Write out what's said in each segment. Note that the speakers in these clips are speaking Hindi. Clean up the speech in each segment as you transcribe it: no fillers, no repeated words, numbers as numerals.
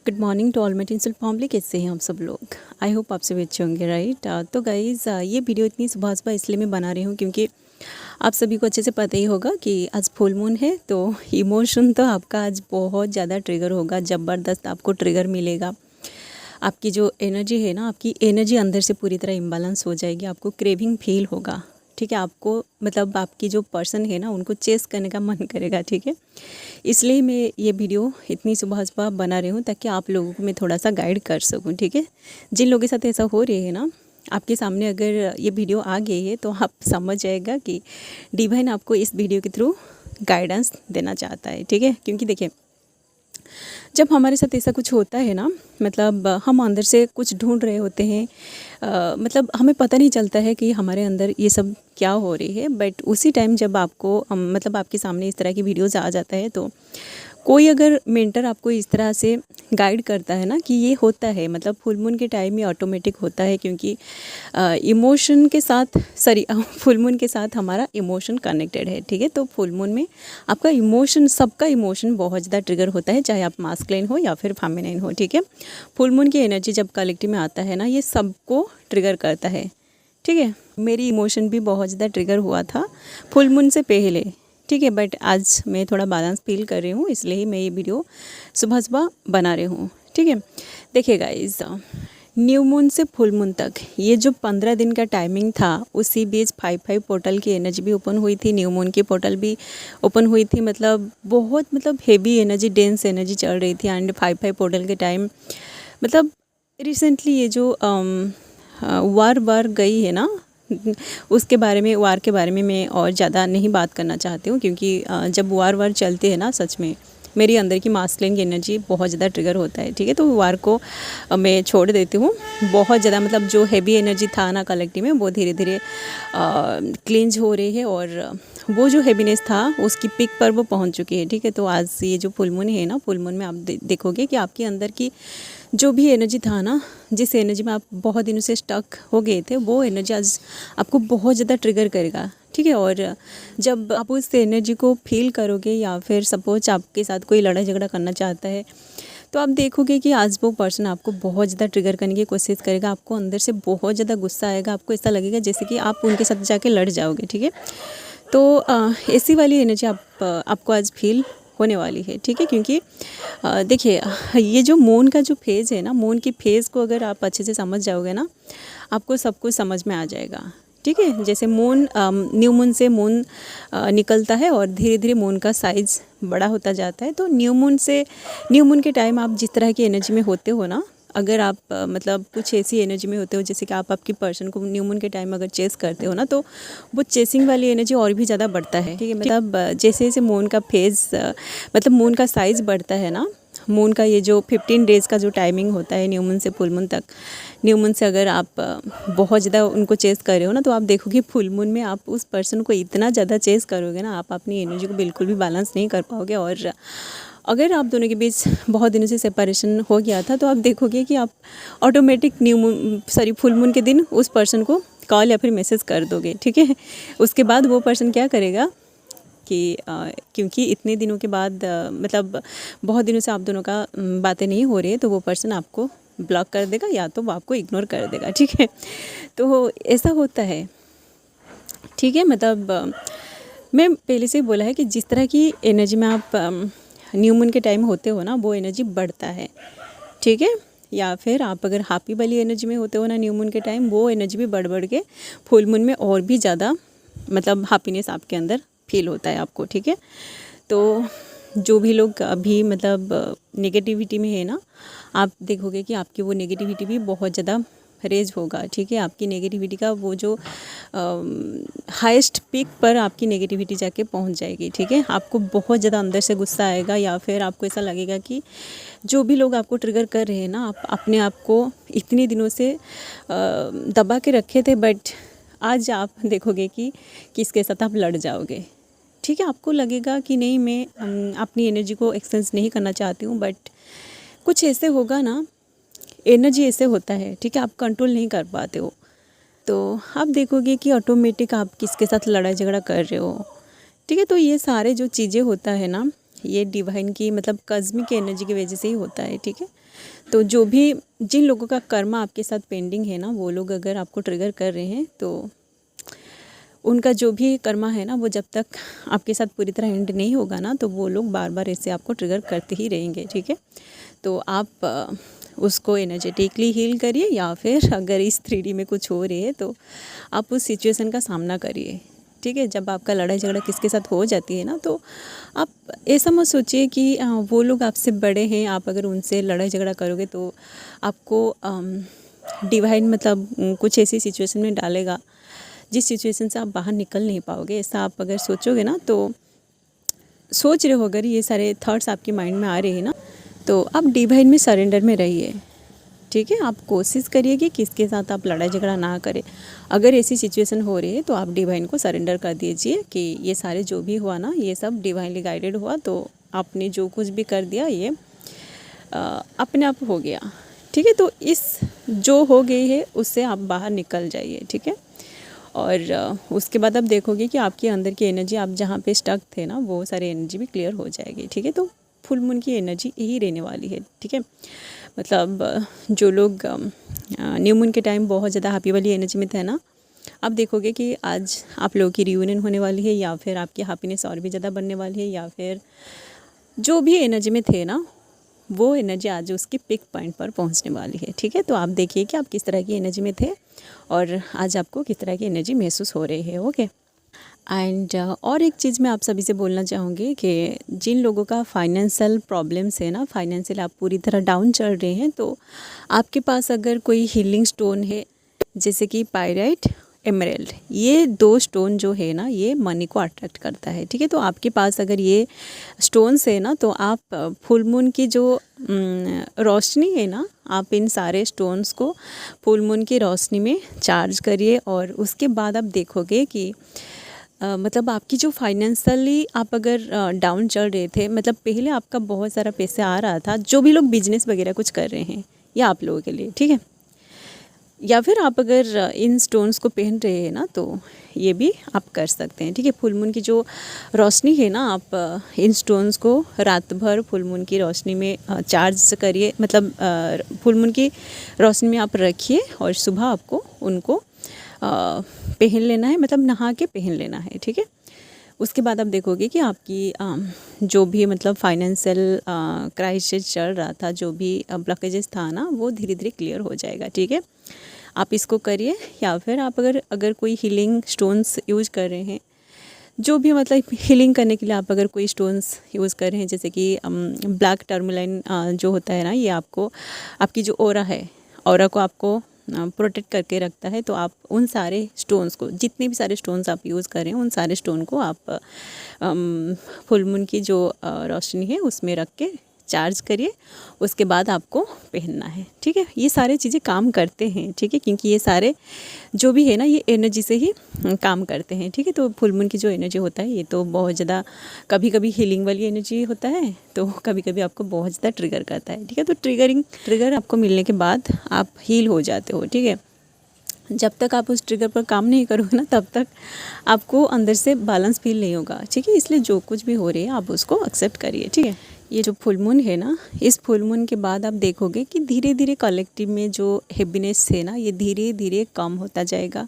Good morning to all my tinsel family. कैसे हैं आप सब लोग? आई होप आप सभी अच्छे होंगे, राइट। तो गाइज़ ये वीडियो इतनी सुबह सुबह इसलिए मैं बना रही हूँ क्योंकि आप सभी को अच्छे से पता ही होगा कि आज फुल मून है। तो इमोशन तो आपका आज बहुत ज़्यादा ट्रिगर होगा, ज़बरदस्त आपको ट्रिगर मिलेगा। आपकी जो एनर्जी है ना, आपकी एनर्जी अंदर से पूरी तरह इम्बैलेंस हो जाएगी, आपको क्रेविंग फील होगा। ठीक है, आपको मतलब आपकी जो पर्सन है ना उनको चेस करने का मन करेगा। ठीक है, इसलिए मैं ये वीडियो इतनी सुबह सुबह बना रही हूँ ताकि आप लोगों को मैं थोड़ा सा गाइड कर सकूँ। ठीक है, जिन लोगों के साथ ऐसा हो रही है ना, आपके सामने अगर ये वीडियो आ गई है तो आप समझ जाएगा कि डिवाइन आपको इस वीडियो के थ्रू गाइडेंस देना चाहता है। ठीक है, क्योंकि देखिए जब हमारे साथ ऐसा कुछ होता है ना, मतलब हम अंदर से कुछ ढूंढ रहे होते हैं, मतलब हमें पता नहीं चलता है कि हमारे अंदर ये सब क्या हो रही है। बट उसी टाइम जब आपको मतलब आपके सामने इस तरह की वीडियोज़ आ जाता है तो कोई अगर मेंटर आपको इस तरह से गाइड करता है ना कि ये होता है, मतलब फुल मून के टाइम ये ऑटोमेटिक होता है क्योंकि इमोशन के साथ फुल मून के साथ हमारा इमोशन कनेक्टेड है। ठीक है, तो फुल मून में आपका इमोशन, सबका इमोशन बहुत ज़्यादा ट्रिगर होता है, चाहे आप मास्कुलिन हो या फिर फेमिनिन हो। ठीक है, फुल मून की एनर्जी जब कलेक्टिव में आता है ना, ये सबको ट्रिगर करता है। ठीक है, मेरी इमोशन भी बहुत ज़्यादा ट्रिगर हुआ था फुल मून से पहले। ठीक है, बट आज मैं थोड़ा बैलेंस फील कर रही हूँ, इसलिए ही मैं ये वीडियो सुबह सुबह बना रही हूँ। ठीक है, देखिए गाइस, न्यू मून से फुल मून तक ये जो 15 दिन का टाइमिंग था, उसी बीच 5-5 पोर्टल की एनर्जी भी ओपन हुई थी, न्यू मून की पोर्टल भी ओपन हुई थी। मतलब बहुत हेवी एनर्जी, डेंस एनर्जी चल रही थी। एंड 5-5 पोर्टल के टाइम मतलब रिसेंटली ये जो वार गई है ना, उसके बारे में, वार के बारे में मैं और ज़्यादा नहीं बात करना चाहती हूँ क्योंकि जब वार चलते हैं ना, सच में मेरी अंदर की मास्कुलिन की एनर्जी बहुत ज़्यादा ट्रिगर होता है। ठीक है, तो वार को मैं छोड़ देती हूँ। बहुत ज़्यादा मतलब जो हैवी एनर्जी था ना कलेक्टिव में, वो धीरे धीरे क्लींज हो रही है और वो जो हैवीनेस था उसकी पीक पर वो पहुँच चुकी है। ठीक है, तो आज ये जो फुल मून है ना, फुल मून में आप देखोगे कि आपके अंदर की जो भी एनर्जी था ना, जिस एनर्जी में आप बहुत दिनों से स्टक हो गए थे, वो एनर्जी आज आपको बहुत ज़्यादा ट्रिगर करेगा। ठीक है, और जब आप उस एनर्जी को फील करोगे या फिर सपोज आपके साथ कोई लड़ाई झगड़ा करना चाहता है, तो आप देखोगे कि आज वो पर्सन आपको बहुत ज़्यादा ट्रिगर करने की कोशिश करेगा। आपको अंदर से बहुत ज़्यादा गुस्सा आएगा, आपको ऐसा लगेगा जैसे कि आप उनके साथ जाके लड़ जाओगे। ठीक है, तो ऐसी वाली एनर्जी आपको आज फील होने वाली है। ठीक है, क्योंकि देखिए ये जो मून का जो फेज़ है ना, मून की फेज़ को अगर आप अच्छे से समझ जाओगे ना, आपको सब कुछ समझ में आ जाएगा। ठीक है, जैसे मून, न्यू मून से मून निकलता है और धीरे धीरे मून का साइज़ बड़ा होता जाता है। तो न्यू मून के टाइम आप जिस तरह की एनर्जी में होते हो ना, अगर आप मतलब कुछ ऐसी एनर्जी में होते हो जैसे कि आप आपकी पर्सन को न्यू मून के टाइम अगर चेस करते हो ना, तो वो चेसिंग वाली एनर्जी और भी ज़्यादा बढ़ता है। ठीक है, मतलब जैसे जैसे मून का फेज़, मतलब मून का साइज़ बढ़ता है ना, मून का ये जो 15 डेज़ का जो टाइमिंग होता है न्यू मून से फुल मून तक, न्यू मून से अगर आप बहुत ज़्यादा उनको चेस कर रहे हो ना, तो आप देखोगे फुल मून में आप उस पर्सन को इतना ज़्यादा चेस करोगे ना, आप अपनी एनर्जी को बिल्कुल भी बैलेंस नहीं कर पाओगे। और अगर आप दोनों के बीच बहुत दिनों से सेपरेशन हो गया था, तो आप देखोगे कि आप ऑटोमेटिक फुल मून के दिन उस पर्सन को कॉल या फिर मैसेज कर दोगे। ठीक है, उसके बाद वो पर्सन क्या करेगा कि क्योंकि इतने दिनों के बाद मतलब बहुत दिनों से आप दोनों का बातें नहीं हो रही है, तो वो पर्सन आपको ब्लॉक कर देगा या तो वो आपको इग्नोर कर देगा। ठीक है, तो ऐसा होता है। ठीक है, मतलब मैं पहले से ही बोला है कि जिस तरह की एनर्जी में आप न्यू मून के टाइम होते हो ना, वो एनर्जी बढ़ता है। ठीक है, या फिर आप अगर हैप्पी वाली एनर्जी में होते हो ना न्यू मून के टाइम, वो एनर्जी भी बढ़ के फुल मून में और भी ज़्यादा मतलब हैप्पीनेस आपके अंदर फील होता है आपको। ठीक है, तो जो भी लोग अभी मतलब नेगेटिविटी में है ना, आप देखोगे कि आपकी वो नेगेटिविटी भी बहुत ज़्यादा रेज होगा। ठीक है, आपकी नेगेटिविटी का वो जो हाईएस्ट पीक पर आपकी नेगेटिविटी जाके पहुंच जाएगी। ठीक है, आपको बहुत ज़्यादा अंदर से गुस्सा आएगा या फिर आपको ऐसा लगेगा कि जो भी लोग आपको ट्रिगर कर रहे हैं ना, आप अपने आप को इतने दिनों से दबा के रखे थे, बट आज आप देखोगे कि किसके साथ आप लड़ जाओगे। ठीक है, आपको लगेगा कि नहीं, मैं अपनी एनर्जी को एक्सचेंज नहीं करना चाहती हूँ, बट कुछ ऐसे होगा ना, एनर्जी ऐसे होता है। ठीक है, आप कंट्रोल नहीं कर पाते हो, तो आप देखोगे कि ऑटोमेटिक आप किसके साथ लड़ाई झगड़ा कर रहे हो। ठीक है, तो ये सारे जो चीज़ें होता है ना, ये डिवाइन की मतलब कॉस्मिक एनर्जी की वजह से ही होता है, ठीक है। तो जो भी जिन लोगों का कर्मा आपके साथ पेंडिंग है ना, वो लोग अगर आपको ट्रिगर कर रहे हैं तो उनका जो भी कर्मा है ना, वो जब तक आपके साथ पूरी तरह एंड नहीं होगा ना, तो वो लोग बार बार ऐसे आपको ट्रिगर करते ही रहेंगे, ठीक है। तो आप उसको एनर्जेटिकली हील करिए, या फिर अगर इस 3D में कुछ हो रही है तो आप उस सिचुएशन का सामना करिए, ठीक है। जब आपका लड़ाई झगड़ा किसके साथ हो जाती है ना, तो आप ऐसा मत सोचिए कि वो लोग आपसे बड़े हैं, आप अगर उनसे लड़ाई झगड़ा करोगे तो आपको डिवाइन मतलब कुछ ऐसी सिचुएशन में डालेगा जिस सिचुएशन से आप बाहर निकल नहीं पाओगे। ऐसा आप अगर सोचोगे ना, तो सोच रहे हो, अगर ये सारे थॉट्स आपके माइंड में आ रहे हैं ना, तो आप डिवाइन में सरेंडर में रहिए, ठीक है। आप कोशिश करिए कि किसके साथ आप लड़ाई झगड़ा ना करें। अगर ऐसी सिचुएशन हो रही है तो आप डिवाइन को सरेंडर कर दीजिए कि ये सारे जो भी हुआ ना, ये सब डिवाइनली गाइडेड हुआ, तो आपने जो कुछ भी कर दिया ये अपने आप हो गया, ठीक है। तो इस जो हो गई है उससे आप बाहर निकल जाइए, ठीक है। और उसके बाद आप देखोगे कि आपके अंदर की एनर्जी, आप जहाँ पे स्टक थे ना, वो सारी एनर्जी भी क्लियर हो जाएगी, ठीक है। तो फुल मून की एनर्जी यही रहने वाली है, ठीक है। मतलब जो लोग न्यू मून के टाइम बहुत ज़्यादा हैप्पी वाली एनर्जी में थे ना, आप देखोगे कि आज आप लोगों की रियूनियन होने वाली है, या फिर आपकी हैप्पीनेस और भी ज़्यादा बढ़ने वाली है, या फिर जो भी एनर्जी में थे ना, वो एनर्जी आज उसकी पिक पॉइंट पर पहुंचने वाली है, ठीक है। तो आप देखिए कि आप किस तरह की एनर्जी में थे और आज आपको किस तरह की एनर्जी महसूस हो रही है, ओके। एंड और एक चीज़ मैं आप सभी से बोलना चाहूँगी कि जिन लोगों का फाइनेंशियल प्रॉब्लम्स है ना, फाइनेंशियल आप पूरी तरह डाउन चल रहे हैं, तो आपके पास अगर कोई हीलिंग स्टोन है, जैसे कि पायराइट, एमराल्ड, ये 2 स्टोन जो है ना, ये मनी को अट्रैक्ट करता है, ठीक है। तो आपके पास अगर ये स्टोन्स है ना, तो आप फुल मून की जो रोशनी है ना, आप इन सारे स्टोन्स को फुल मून की रोशनी में चार्ज करिए, और उसके बाद आप देखोगे कि मतलब आपकी जो फाइनेंशियली आप अगर डाउन चल रहे थे, मतलब पहले आपका बहुत सारा पैसा आ रहा था, जो भी लोग बिजनेस वगैरह कुछ कर रहे हैं, या आप लोगों के लिए, ठीक है। या फिर आप अगर इन स्टोन्स को पहन रहे हैं ना, तो ये भी आप कर सकते हैं, ठीक है। फुल मून की जो रोशनी है ना, आप इन स्टोन्स को रात भर फुल मून की रोशनी में चार्ज करिए, मतलब फुल मून की रोशनी में आप रखिए, और सुबह आपको उनको पहन लेना है, मतलब नहा के पहन लेना है, ठीक है। उसके बाद आप देखोगे कि आपकी जो भी मतलब फाइनेंशियल क्राइसिस चल रहा था, जो भी ब्लॉकेजेस था ना, वो धीरे धीरे क्लियर हो जाएगा, ठीक है। आप इसको करिए, या फिर आप अगर कोई हीलिंग स्टोन्स यूज़ कर रहे हैं, जो भी मतलब हीलिंग करने के लिए आप अगर कोई स्टोन्स यूज़ कर रहे हैं, जैसे कि ब्लैक टर्मलाइन जो होता है ना, ये आपको आपकी जो ऑरा है, ऑरा को आपको प्रोटेक्ट करके रखता है। तो आप उन सारे स्टोन्स को, जितने भी सारे स्टोन्स आप यूज़ करें, उन सारे स्टोन को आप फुल मून की जो रोशनी है उसमें रख के चार्ज करिए, उसके बाद आपको पहनना है, ठीक है। ये सारे चीज़ें काम करते हैं, ठीक है, क्योंकि ये सारे जो भी है ना, ये एनर्जी से ही काम करते हैं, ठीक है। तो फुल मून की जो एनर्जी होता है, ये तो बहुत ज़्यादा कभी कभी हीलिंग वाली एनर्जी होता है, तो कभी कभी आपको बहुत ज़्यादा ट्रिगर करता है, ठीक है। तो ट्रिगर आपको मिलने के बाद आप हील हो जाते हो, ठीक है। जब तक आप उस ट्रिगर पर काम नहीं करोगे ना, तब तक आपको अंदर से बैलेंस फील नहीं होगा, ठीक है। इसलिए जो कुछ भी हो रही है आप उसको एक्सेप्ट करिए, ठीक है। ये जो फुल मून है ना, इस फुल मून के बाद आप देखोगे कि धीरे धीरे कलेक्टिव में जो हैप्पीनेस है ना, ये धीरे धीरे कम होता जाएगा,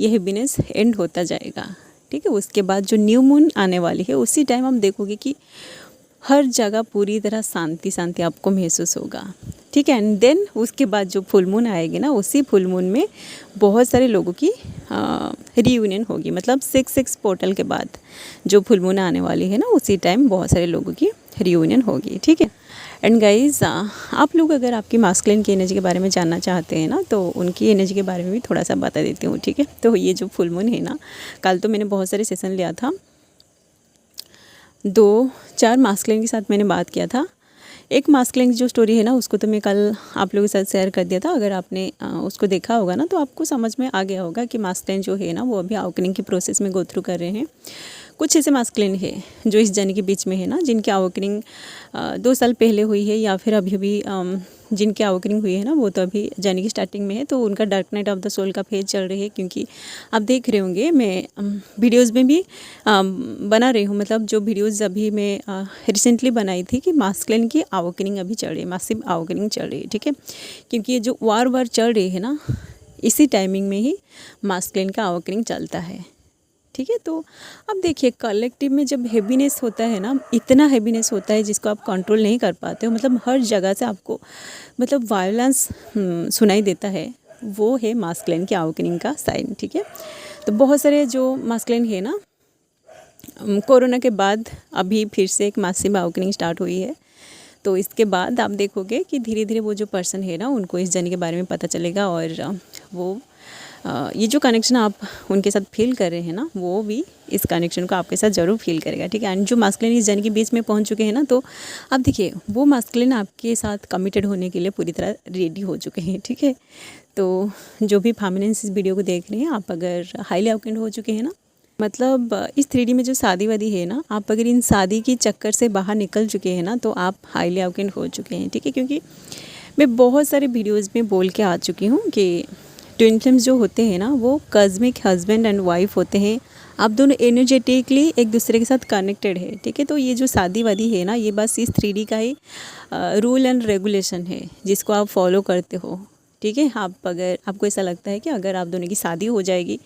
ये हैप्पीनेस एंड होता जाएगा, ठीक है। उसके बाद जो न्यू मून आने वाली है, उसी टाइम आप देखोगे कि हर जगह पूरी तरह शांति शांति आपको महसूस होगा, ठीक है। एंड देन उसके बाद जो फुल मून आएगी ना, उसी फुल मून में बहुत सारे लोगों की रियूनियन होगी, मतलब 6 पोर्टल के बाद जो फुल मून आने वाली है ना, उसी टाइम बहुत सारे लोगों की रियूनियन होगी, ठीक है। एंड गाइज, आप लोग अगर आपकी मास्कुलिन की एनर्जी के बारे में जानना चाहते हैं ना, तो उनकी एनर्जी के बारे में भी थोड़ा सा बता देती हूँ, ठीक है। तो ये जो फुल मून है ना, कल तो मैंने बहुत सारे सेशन लिया था, 2-4 मास्कुलिन के साथ मैंने बात किया था। एक मास्कुलिन की जो स्टोरी है ना, उसको तो मैं कल आप लोगों के साथ शेयर कर दिया था। अगर आपने उसको देखा होगा ना, तो आपको समझ में आ गया होगा कि मास्कुलिन जो है ना, वो अभी अवेकनिंग के प्रोसेस में गो थ्रू कर रहे हैं। कुछ ऐसे मास्कुलिन है जो इस जर्नी के बीच में है ना, जिनकी अवेकनिंग 2 साल पहले हुई है या फिर अभी अभी जिनकी अवेकनिंग हुई है ना, वो तो अभी जर्नी की स्टार्टिंग में है। तो उनका dark night of the soul का फेज चल रही है, क्योंकि आप देख रहे होंगे मैं वीडियोस में भी बना रही हूँ, मतलब जो वीडियोस अभी मैं रिसेंटली बनाई थी कि मास्कुलिन की अवेकनिंग अभी चल रही है, मासिव अवेकनिंग चल रही है, ठीक है। क्योंकि ये जो वार चल रही है ना, इसी टाइमिंग में ही मास्कुलिन का अवेकनिंग चलता है, ठीक है। तो अब देखिए कलेक्टिव में जब हैवीनेस होता है ना, इतना हैवीनेस होता है जिसको आप कंट्रोल नहीं कर पाते हो, मतलब हर जगह से आपको मतलब वायलेंस सुनाई देता है, वो है मास्कुलिन की अवेकनिंग का साइन, ठीक है। तो बहुत सारे जो मास्कुलिन है ना, कोरोना के बाद अभी फिर से एक मासिव अवेकनिंग स्टार्ट हुई है। तो इसके बाद आप देखोगे कि धीरे धीरे वो जो पर्सन है ना, उनको इस जर्नी के बारे में पता चलेगा, और वो ये जो कनेक्शन आप उनके साथ फील कर रहे हैं ना, वो भी इस कनेक्शन को आपके साथ ज़रूर फील करेगा, ठीक है। एंड जो मास्कुलिन इस जर्नी के बीच में पहुंच चुके हैं ना, तो अब देखिए वो मास्कुलिन आपके साथ कमिटेड होने के लिए पूरी तरह रेडी हो चुके हैं, ठीक है। तो जो भी फेमिनिन्स इस वीडियो को देख रहे हैं, आप अगर हाईली अवेकेंड हो चुके हैं ना, मतलब इस 3D में जो शादी वादी है ना, आप अगर इन शादी की चक्कर से बाहर निकल चुके हैं ना, तो आप हाईली अवेकेंड हो चुके हैं, ठीक है। क्योंकि मैं बहुत सारे वीडियोज़ में बोल के आ चुकी हूँ कि ट्विन फ्लेम्स जो होते हैं ना, वो कॉस्मिक हस्बैंड एंड वाइफ होते हैं। आप दोनों एनर्जेटिकली एक दूसरे के साथ कनेक्टेड है, ठीक है। तो ये जो शादी वादी है ना, ये बस इस 3D का ही रूल एंड रेगुलेशन है जिसको आप फॉलो करते हो, ठीक है। आप अगर आपको ऐसा लगता है कि अगर आप दोनों की शादी हो जाएगी,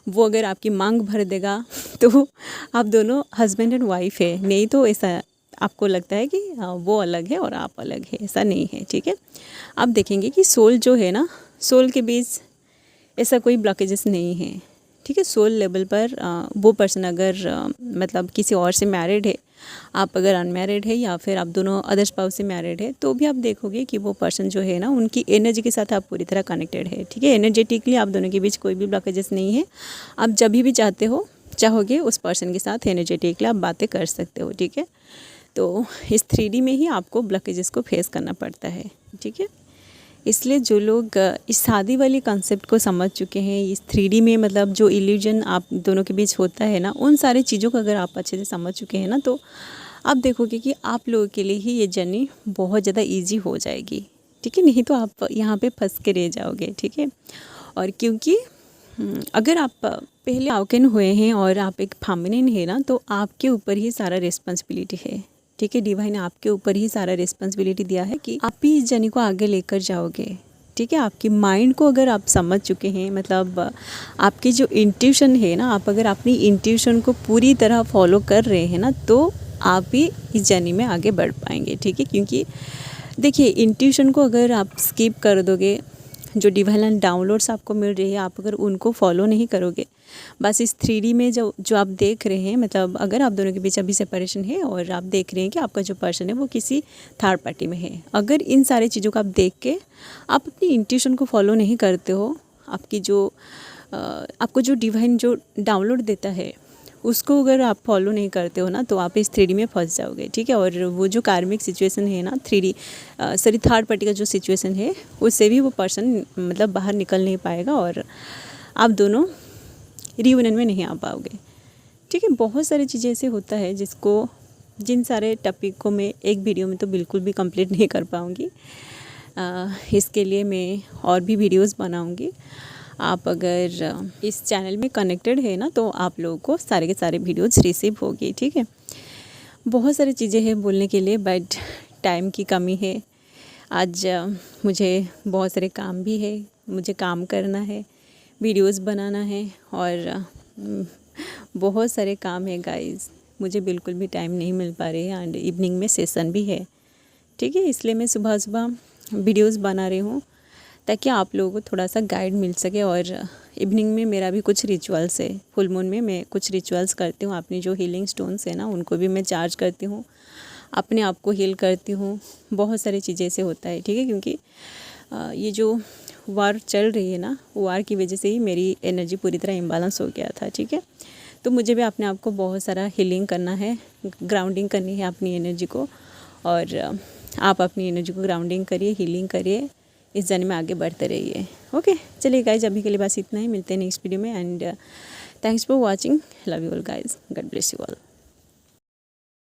वो अगर आपकी मांग भर देगा, तो आप दोनों हस्बैंड एंड वाइफ है, नहीं तो ऐसा आपको लगता है कि वो अलग है और आप अलग है, ऐसा नहीं है, ठीक है। आप देखेंगे कि सोल जो है ना, सोल के बीच ऐसा कोई ब्लॉकेजेस नहीं है, ठीक है। सोल लेवल पर वो पर्सन अगर मतलब किसी और से मैरिड है, आप अगर अनमैरिड है या फिर आप दोनों अदर स्पाउस से मैरिड है, तो भी आप देखोगे कि वो पर्सन जो है ना, उनकी एनर्जी के साथ आप पूरी तरह कनेक्टेड है, ठीक है। एनर्जेटिकली आप दोनों के बीच कोई भी ब्लॉकेजेस नहीं है। आप जब भी चाहोगे उस पर्सन के साथ एनर्जेटिकली आप बातें कर सकते हो, ठीक है। तो इस 3D में ही आपको ब्लॉकेजेस को फेस करना पड़ता है, ठीक है। इसलिए जो लोग इस शादी वाली कॉन्सेप्ट को समझ चुके हैं, इस 3D में मतलब जो इल्यूजन आप दोनों के बीच होता है ना, उन सारी चीज़ों को अगर आप अच्छे से समझ चुके हैं ना, तो आप देखोगे कि आप लोगों के लिए ही ये जर्नी बहुत ज़्यादा इजी हो जाएगी, ठीक है। नहीं तो आप यहाँ पे फंस के रह जाओगे, ठीक है। और क्योंकि अगर आप पहले अवेकन हुए हैं और आप एक फेमिनिन है ना, तो आपके ऊपर ही सारा रिस्पॉन्सिबिलिटी है, ठीक है। डिवाइन ने आपके ऊपर ही सारा रिस्पॉन्सिबिलिटी दिया है कि आप ही इस जर्नी को आगे लेकर जाओगे, ठीक है। आपकी माइंड को अगर आप समझ चुके हैं, मतलब आपकी जो इंट्यूशन है ना, आप अगर अपनी इंट्यूशन को पूरी तरह फॉलो कर रहे हैं ना, तो आप ही इस जर्नी में आगे बढ़ पाएंगे, ठीक है। क्योंकि देखिए इंट्यूशन को अगर आप स्किप कर दोगे, जो डिवाइन डाउनलोड्स आपको मिल रही है, आप अगर उनको फॉलो नहीं करोगे, बस इस 3D में जो आप देख रहे हैं, मतलब अगर आप दोनों के बीच अभी सेपरेशन है और आप देख रहे हैं कि आपका जो पर्सन है वो किसी थर्ड पार्टी में है, अगर इन सारी चीज़ों को आप देख के आप अपनी इंट्यूशन को फॉलो नहीं करते हो, आपको जो डिवाइन जो डाउनलोड देता है उसको अगर आप फॉलो नहीं करते हो ना, तो आप इस 3D में फंस जाओगे, ठीक है। और वो जो कार्मिक सिचुएशन है ना, थर्ड पार्टी का जो सिचुएशन है, उससे भी वो पर्सन मतलब बाहर निकल नहीं पाएगा और आप दोनों रियूनियन में नहीं आ पाओगे, ठीक है। बहुत सारी चीज़ें ऐसे होता है जिन सारे टॉपिक को मैं एक वीडियो में तो बिल्कुल भी कंप्लीट नहीं कर पाऊँगी। इसके लिए मैं और भी वीडियोस बनाऊँगी। आप अगर इस चैनल में कनेक्टेड है ना, तो आप लोगों को सारे के सारे वीडियोस रिसीव होगी, ठीक है। बहुत सारी चीज़ें हैं बोलने के लिए, बट टाइम की कमी है। आज मुझे बहुत सारे काम भी है, मुझे काम करना है, वीडियोस बनाना है और बहुत सारे काम है गाइस, मुझे बिल्कुल भी टाइम नहीं मिल पा रही है। एंड इवनिंग में सेशन भी है, ठीक है। इसलिए मैं सुबह सुबह वीडियोस बना रही हूँ ताकि आप लोगों को थोड़ा सा गाइड मिल सके। और इवनिंग में मेरा भी कुछ रिचुअल्स है, फुल मून में मैं कुछ रिचुअल्स करती हूँ। अपनी जो हीलिंग स्टोन्स है ना, उनको भी मैं चार्ज करती हूँ, अपने आप को हील करती हूँ। बहुत सारी चीज़ें से होता है, ठीक है। क्योंकि ये जो वार चल रही है ना, वार की वजह से ही मेरी एनर्जी पूरी तरह इम्बैलेंस हो गया था, ठीक है। तो मुझे भी अपने आप को बहुत सारा हीलिंग करना है, ग्राउंडिंग करनी है अपनी एनर्जी को। और आप अपनी एनर्जी को ग्राउंडिंग करिए, हीलिंग करिए, इस जर्नी में आगे बढ़ते रहिए। ओके, चलिए गाइज, अभी के लिए बस इतना ही। मिलते हैं नेक्स्ट वीडियो में। And thanks for watching, love you all guys, God bless you all.